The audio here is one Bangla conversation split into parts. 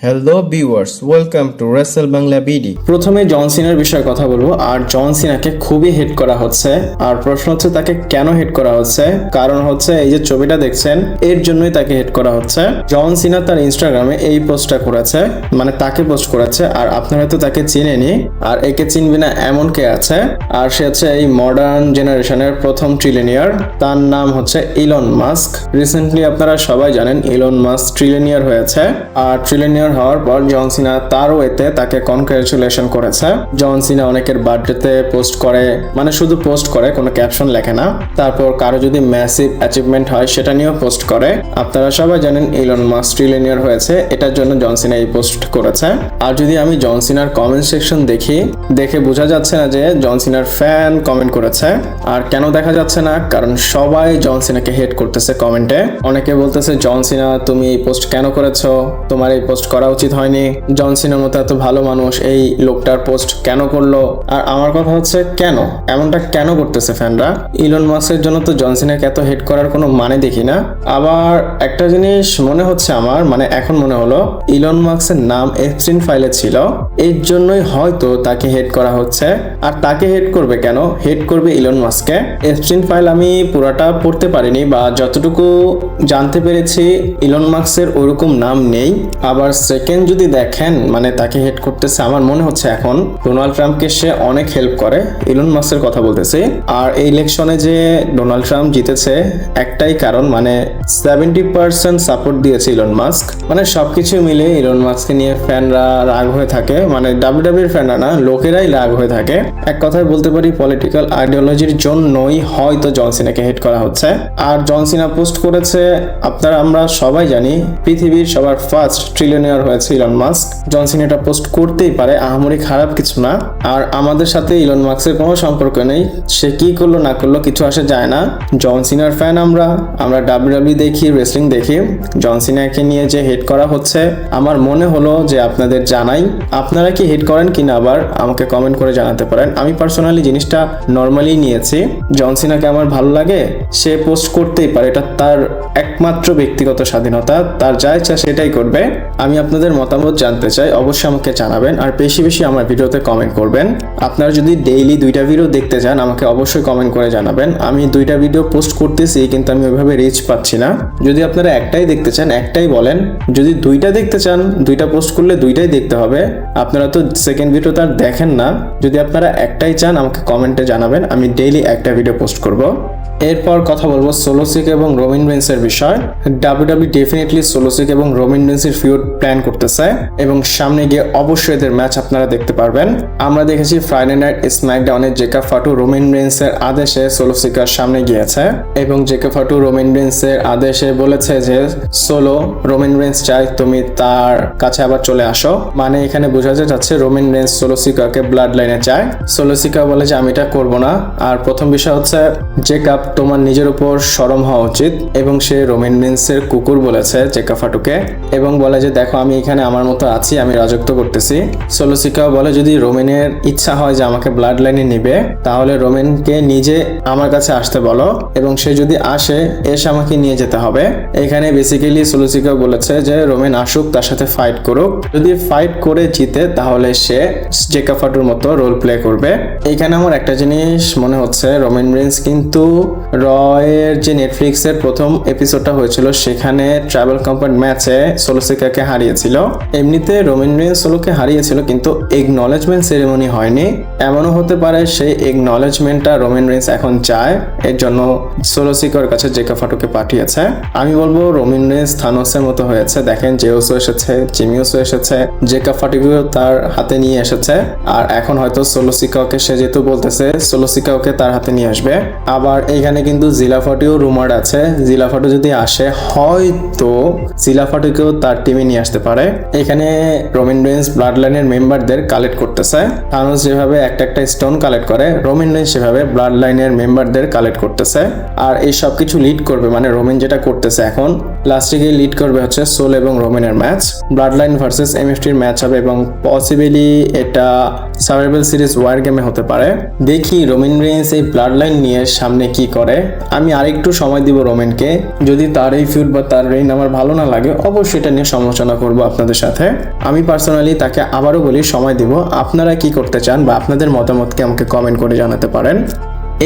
Hello viewers, welcome to Rachel Bangla BD. প্রথমে জন সিনার বিষয়ে কথা বলবো। আর জন সিনাকে খুবই হেট করা হচ্ছে। আর প্রশ্ন হচ্ছে তাকে কেন হেট করা হচ্ছে? কারণ হচ্ছে এই যে ছবিটা দেখছেন এর জন্যই তাকে হেট করা হচ্ছে। জন সিনা তার ইনস্টাগ্রামে এই পোস্টটা করেছে, মানে তাকে পোস্ট করেছে। আর আপনারা হয়তো তাকে চিনেনি, আর একে চিনবে না এমন কে আছে? আর সে হচ্ছে এই মডার্ন জেনারেশনের প্রথম ট্রিলিয়নিয়ার। তার নাম হচ্ছে ইলন মাস্ক। রিসেন্টলি আপনারা সবাই জানেন ইলন মাস্ক ট্রিলিয়নিয়ার হয়েছে। আর ট্রিলিয়নিয়ার হওয়ার পর জন সিনা তার ওয়েতে তাকে কনগ্রাচুলেশন করেছে। জন সিনা অনেকের বার্থডেতে পোস্ট করে, মানে শুধু পোস্ট করে, কোনো ক্যাপশন লেখে না। তারপর কারো যদি ম্যাসিভ অ্যাচিভমেন্ট হয় সেটা নিয়েও পোস্ট করে। আপনারা সবাই জানেন ইলন মাস্ক ট্রিলিয়নিয়ার হয়েছে, এটার জন্য জন সিনা এই পোস্ট করেছে। আর যদি আমি জন সিনার কমেন্ট সেকশন দেখে বোঝা যাচ্ছে না যে জন সিনার ফ্যান কমেন্ট করেছে। আর কেন দেখা যাচ্ছে না? কারণ সবাই জন সিনাকে হেট করতেছে কমেন্টে। অনেকে বলতেছে জন সিনা তুমি এই পোস্ট কেন করেছো, তোমার এই পোস্ট করা উচিত হয়নি, জন সিনার মতো এত ভালো মানুষ এই লোকটার পোস্ট কেন করলো। আর আমার কথা হচ্ছে কেন এমনটা কেন করতেছে ফ্যানরা? ইলন মাস্কের জন্য তো জন সিনাকে এত হেট করার কোনো মানে দেখি না। আবার একটা জিনিস মনে হচ্ছে আমার, মানে এখন মনে হলো ইলন মাস্কের নাম এপস্টিন ফাইলে ছিল, এর জন্যই হয়তো তাকে হেট করা হচ্ছে। আর তাকে হেট করবে কেন? হেট করবে ইলন মাস্ককে। এপস্টিন ফাইল আমি পুরাটা পড়তে পারিনি, বা যতটুকু জানতে পেরেছি ইলন মাস্কের ওরকম নাম নেই। আবার সেকেন্ড যদি দেখেন, মানে তাকে হেট করতেছে, আমার মনে হচ্ছে এখন ডোনাল্ড ট্রাম্পকে সে অনেক হেল্প করে। ইলন মাস্কের কথা বলতেছি। আর এই ইলেকশনে যে ডোনাল্ড ট্রাম্প জিতেছে একটাই কারণ, মানে 70% সাপোর্ট দিয়েছে ইলন মাস্ক। মানে সবকিছু মিলে ইলন মাস্ককে নিয়ে ফ্যানরা রাগ হয়ে থাকে, মানে ডাব্লিউডাব্লিউর ফ্যানরা না, লোকেরাই রাগ হয়ে থাকে। এক কথায় বলতে পারি পলিটিক্যাল আইডিওলজির জন্যই হয়তো জন সিনাকে হেট করা হচ্ছে। আর জন সিনা পোস্ট করেছে, আমরা সবাই জানি পৃথিবীর সবার ফার্স্ট ট্রিলিয়নিয়ার হয়েছে ইলন মাস্ক। জন সিনা এটা পোস্ট করতেই পারে, আহামরি খারাপ কিছু না। আর আমাদের সাথে ইলন মাস্কের কোনো সম্পর্ক নেই, সে কি করলো না করলো কিছু আসে যায় না। জন সিনার ফ্যান আমরা ডাব্লিউডাব্লিউ দেখি, রেসলিং দেখি। জন সিনাকে নিয়ে যে হেট করা হচ্ছে আমার মনে হলো যে আপনাদের জানাই। আপনারা কি হেট করেন কিনা আবার আমাকে কমেন্ট করে জানাতে পারেন। আমি পার্সোনালি জিনিসটা নর্মালি নিয়েছি। জন সিনাকে আমার ভালো লাগে, সে পোস্ট করতেই পারে, এটা তার একমাত্র ব্যক্তিগত স্বাধীনতা, তার যা ইচ্ছা সেটাই করবে। আমি আপনাদের মতামত জানতে চাই, অবশ্যই আমাকে জানাবেন। আর বেশি বেশি আমার ভিডিওতে কমেন্ট করবেন। আপনারা যদি ডেইলি 2টা ভিডিও দেখতে চান আমাকে অবশ্যই কমেন্ট করে জানাবেন। আমি 2টা ভিডিও পোস্ট করতেছি, কিন্তু আমি ওইভাবে রিচ পাচ্ছি না। যদি আপনারা একটাই দেখতে চান একটাই বলেন, যদি 2টা দেখতে চান 2টা পোস্ট করলে 2টাই দেখতে হবে। আপনারা তো সেকেন্ড ভিডিও তার দেখেন না। যদি আপনারা একটাই চান আমাকে কমেন্টে জানাবেন, আমি ডেইলি একটা ভিডিও পোস্ট করব। এরপর কথা বলবো সোলো সিক এবং রোমান রেইন্সের বিষয়। ডাব্লিউডাব্লিউ ডেফিনেটলি সোলো সিক এবং রোমান রেইন্সের ফিউড প্ল্যান করতেছে, এবং সামনে গিয়ে অবশ্যই এদের ম্যাচ আপনারা দেখতে পারবেন। আমরা দেখেছি ফ্রাইডে নাইট স্ম্যাকডাউনে জেকাব ফাটু রোমান রেইন্সের আদেশে সোলো সিকার সামনে গিয়েছে, এবং জেকাব ফাটু রোমান রেইন্সের আদেশে বলেছে যে সোলো, রোমান রেইন্স চাই তুমি তার কাছে আবার চলে আসো। মানে এখানে বোঝা যাচ্ছে রোমান রেইন্স সোলো সিকাকে ব্লাড লাইনে চায়। সোলো সিকা বলে যে আমি এটা করবো না। আর প্রথম বিষয় হচ্ছে জেকাব তোমার নিজের উপর শরম হওয়া উচিত, এবং সে রোমান রেইন্সের কুকুর বলেছে জেকাব ফাটুকে, এবং বলে যে দেখো আমি এখানে আমার মতো আছি, আমি রাজত্ব করতেছি। সোলো সিকাও বলে যদি রোমানের ইচ্ছা হয় যে আমাকে ব্লাড লাইনে নিবে তাহলে রোমানকে নিজে আমার কাছে আসতে বলো, এবং সে যদি আসে এসে আমাকে নিয়ে যেতে হবে। এখানে বেসিক্যালি সোলো সিকাও বলেছে যে রোমান আসুক, তার সাথে ফাইট করুক, যদি ফাইট করে জিতে তাহলে সে জেকাব ফাটুর মতো রোল প্লে করবে। এখানে আমার একটা জিনিস মনে হচ্ছে, রোমান রেইন্স কিন্তু রয়ের যে নেটফ্লিক্সের প্রথম এপিসোডটা হয়েছিল সেখানে ট্রাইবাল কম্প্যাক্ট ম্যাচে সোলো সিকাকে হারিয়েছিল। এমনিতে রোমান রেইন্স সোলোকে হারিয়েছিল, কিন্তু একনলেজমেন্ট সেরেমনি হয়নি। এমনও হতে পারে সেই একনলেজমেন্টটা রোমান রেইন্স এখন চায়, এর জন্য সোলো সিকার কাছে জেকাব ফাটুকে পাঠিয়েছে। আমি বলবো রোমান রেইন্স থানোসের মতো হয়েছে। দেখেন জেউসও এসেছে, জিমিউসও এসেছে, জেকাব ফাটুকেও তার হাতে নিয়ে এসেছে। আর এখন হয়তো সোলো সিকাকে সে যেহেতু বলতেছে সোলো সিকাকে তার হাতে নিয়ে আসবে। আবার এইখানে কিন্তু জিলা ফাটিও রুমার আছে, জিলা ফাটু যদি আসে হয়তো জিলা ফাটুকেও তার টিমে নিয়ে আসতে পারে। এখানে রোমান রেইন্স ব্লাড লাইনের মেম্বারদের কালেক্ট করতেছে। থানোস যেভাবে একটা স্টোন কালেক্ট করে, রোমান রেইন্স সেভাবে ব্লাড লাইনের মেম্বারদের কালেক্ট করতেছে। আর এই সব কিছু লিড করবে, মানে রোমান যেটা করতেছে এখন লাস্টে গিয়ে লিড করবে হচ্ছে সোল এবং রোমানের ম্যাচ। ব্লাড লাইন ভার্সেস এমএফটির ম্যাচ হবে, এবং পসিবলি এটা সার্ভাইভাল সিরিজ ওয়ার গেমে হতে পারে। দেখি রোমান রেইন্স এই ব্লাড লাইন নিয়ে সামনে কি করে। পারে। আমি আরেকটু সময় দিব রোমেনকে, যদি তার এই ফিউড বা তার রেইন আমার ভালো না লাগে অবশ্যই এটা নিয়ে সমালোচনা করব আপনাদের সাথে। আমি পার্সোনালি তাকে আবারও বলি সময় দিব। আপনারা কি করতে চান বা আপনাদের মতামতকে আমাকে কমেন্ট করে জানাতে পারেন।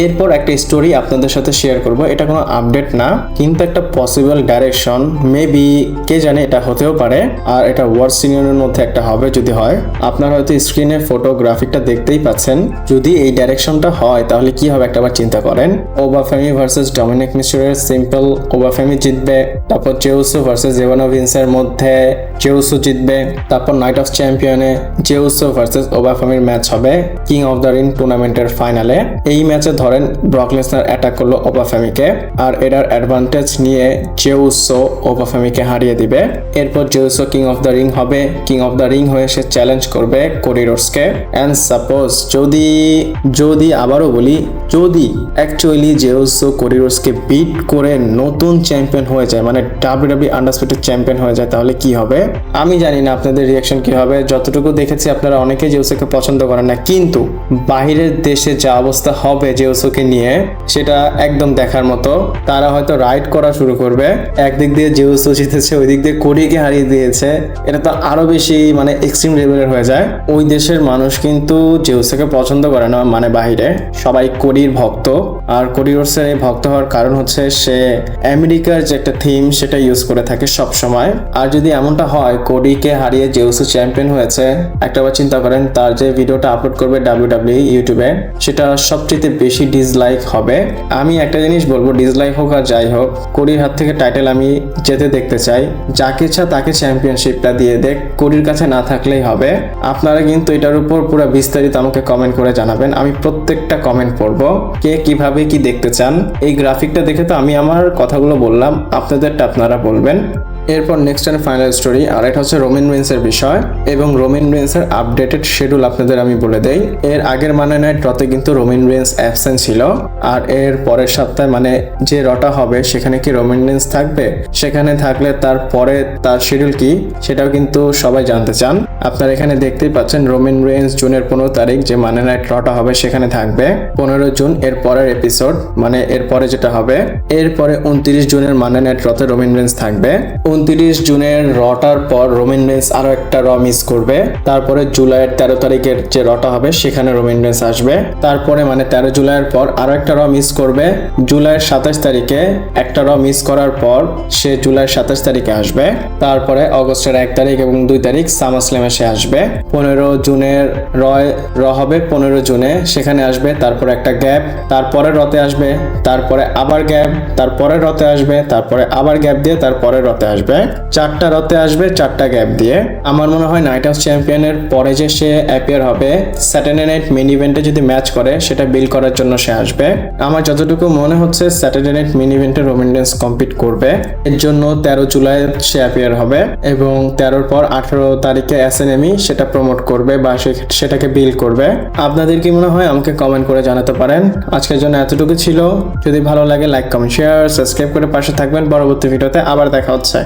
এরপর একটা স্টোরি আপনাদের সাথে শেয়ার করব, এটা কোনো আপডেট না কিন্তু একটা পসিবল ডাইরেকশন, মেবি কে জানে এটা হতেও পারে। আর এটা ওয়ার্ড সিনিয়রের মধ্যে একটা হবে যদি হয়। আপনারা হয়তো স্ক্রিনে ফটোগ্রাফিকটা দেখতেই পাচ্ছেন। যদি এই ডাইরেকশনটা হয় তাহলে কি হবে একটাবার চিন্তা করেন। Obafemi versus Dominik Mysterio, simple Obafemi জিতবে। তারপর জেউসো ভার্সেস জেভানো ভিন্সের মধ্যে জেউসো জিতবে। তারপর নাইট অফ চ্যাম্পিয়নে জেউসো ভার্সেস ওবাফেমির ম্যাচ হবে কিং অফ দ্য রিং টুর্নামেন্টের ফাইনালে। এই ম্যাচে ধরেন ব্রক লেসনার অ্যাটাক করলো ওবাফেমিকে, আর এটার অ্যাডভান্টেজ নিয়ে জেউসো ওবাফেমিকে হারিয়ে দিবে। এরপর জেউসো কিং অফ দ্য রিং হবে, কিং অফ দ্য রিং হয়ে সে চ্যালেঞ্জ করবে কোডি রোডসকে। অ্যান্ড সাপোজ যদি আবারও বলি যদি অ্যাকচুয়ালি জেউসো কোডি রোডসকে বিট করে নতুন চ্যাম্পিয়ন হয়ে যায়, মানে ডাব্লিউডাব্লিউই আন্ডারস্পিটেড চ্যাম্পিয়ন হয়ে যায়, তাহলে কি হবে আমি জানি না আপনাদের রিয়াকশন কি হবে। যতটুকু দেখেছি আপনারা অনেকেই জেউসোকে পছন্দ করেন না, কিন্তু বাইরের দেশে যা অবস্থা হবে জেউসোকে নিয়ে সেটা একদম দেখার মতো। তারা হয়তো রাইড করা শুরু করবে, একদিক দিয়ে জেউসো জিতেছে, ওই দিক দিয়ে কোডিকে হারিয়ে দিয়েছে। এটা তো আরো বেশি মানে এক্সট্রিম লেভেলের হয়ে যায়। ওই দেশের মানুষ কিন্তু জেউসোকে পছন্দ করে না, মানে বাইরে সবাই কোডির ভক্ত। আর কোডি রোডসের এই ভক্ত হওয়ার কারণ হচ্ছে সে আমেরিকার যে একটা থিম সেটা ইউজ করে থাকে সব সময়। আর যদি এমনটা হয় কোডিকে হারিয়ে জেউসো চ্যাম্পিয়ন হয়েছে, একটাবার চিন্তা করেন তার যে ভিডিওটা আপলোড করবে ডাব্লিউডাব্লিউই ইউটিউবে সেটা সবচেয়ে বেশি ডিসলাইক হবে। আমি একটা জিনিস বলবো, ডিসলাইক হোক আর যাই হোক, কোডির হাত থেকে টাইটেল আমি যেতে দেখতে চাই। যাকে ইচ্ছা তাকে চ্যাম্পিয়নশিপটা দিয়ে দেখ, কোডির কাছে না থাকলেই হবে। আপনারা কিন্তু এটার উপর পুরো বিস্তারিত আমাকে কমেন্ট করে জানাবেন, আমি প্রত্যেকটা কমেন্ট পড়বো। কে কিভাবে কি দেখতে চান, এই গ্রাফিকটা দেখে তো আমি আমার কথাগুলো বললাম, আপনাদেরটা আপনারা বলবেন। এরপর নেক্সট এন্ড ফাইনাল স্টোরি, আর এটা হচ্ছে রোমান রেইন্সের বিষয় এবং রোমান রেইন্সের আপডেটেড শিডিউল আপনাদের আমি বলে দেই। এর আগের মানে নাইট রতে কিন্তু রোমান রেইন্স অ্যাবসেন্ট ছিল, আর এর পরের সপ্তাহে মানে যে রটা হবে সেখানে কি রোমান রেইন্স থাকবে, সেখানে থাকলে তারপরে তার শিডিউল কি সেটাও কিন্তু সবাই জানতে চান। আপনারা এখানে দেখতেই পাচ্ছেন রোমান রেইন্স জুনের 15 তারিখ যে মানে নাইট রটা হবে সেখানে থাকবে। 15 জুন এর পরের এপিসোড, মানে এর পরে যেটা হবে এরপরে 29 জুনের মানে নাইট রতে রোমান রেইন্স থাকবে। 29 জুনের রটার পর রোমান রেইন্স আরো একটা র মিস করবে। তারপরে জুলাইয়ের 13 তারিখের যে রটা হবে সেখানে রোমান রেইন্স আসবে। তারপরে মানে 13 জুলাইয়ের পর আরো একটা র মিস করবে। জুলাইয়ের 27 তারিখে একটা র মিস করার পর সে জুলাইয়ের 27 তারিখে আসবে। তারপরে অগস্টের 1 তারিখ এবং 2 তারিখ সামারস্ল্যামে সে আসবে। 15 জুনের র হবে 15 জুনে, সেখানে আসবে। তারপরে একটা গ্যাপ, তারপরে রতে আসবে, তারপরে আবার গ্যাপ, তারপরে রতে আসবে, তারপরে আবার গ্যাপ দিয়ে তারপরে রতে আসবে। 4টা রতে আসবে, 4টা গ্যাপ দিয়ে। আমার মনে হয় নাইট অফ চ্যাম্পিয়নের পরে যে সে অ্যাপিয়ার হবে স্যাটারডে নাইট মেইন ইভেন্টে যদি ম্যাচ করে সেটা বিল করার জন্য সে আসবে। আমার যতটুকু মনে হচ্ছে স্যাটারডে নাইট মেইন ইভেন্টে রোমান রেইন্স কম্পিট করবে, এর জন্য 13 জুলাই সে অ্যাপিয়ার হবে এবং 13 পর 18 তারিখে এসএনএমই সেটা প্রমোট করবে বা সেটাকে বিল করবে। আপনাদের কি মনে হয় আমাকে কমেন্ট করে জানাতে পারেন। আজকের জন্য এতটুকু ছিল। যদি ভালো লাগে লাইক কমেন্ট শেয়ার সাবস্ক্রাইব করে পাশে থাকবেন। পরবর্তী ভিডিওতে আবার দেখা হচ্ছে।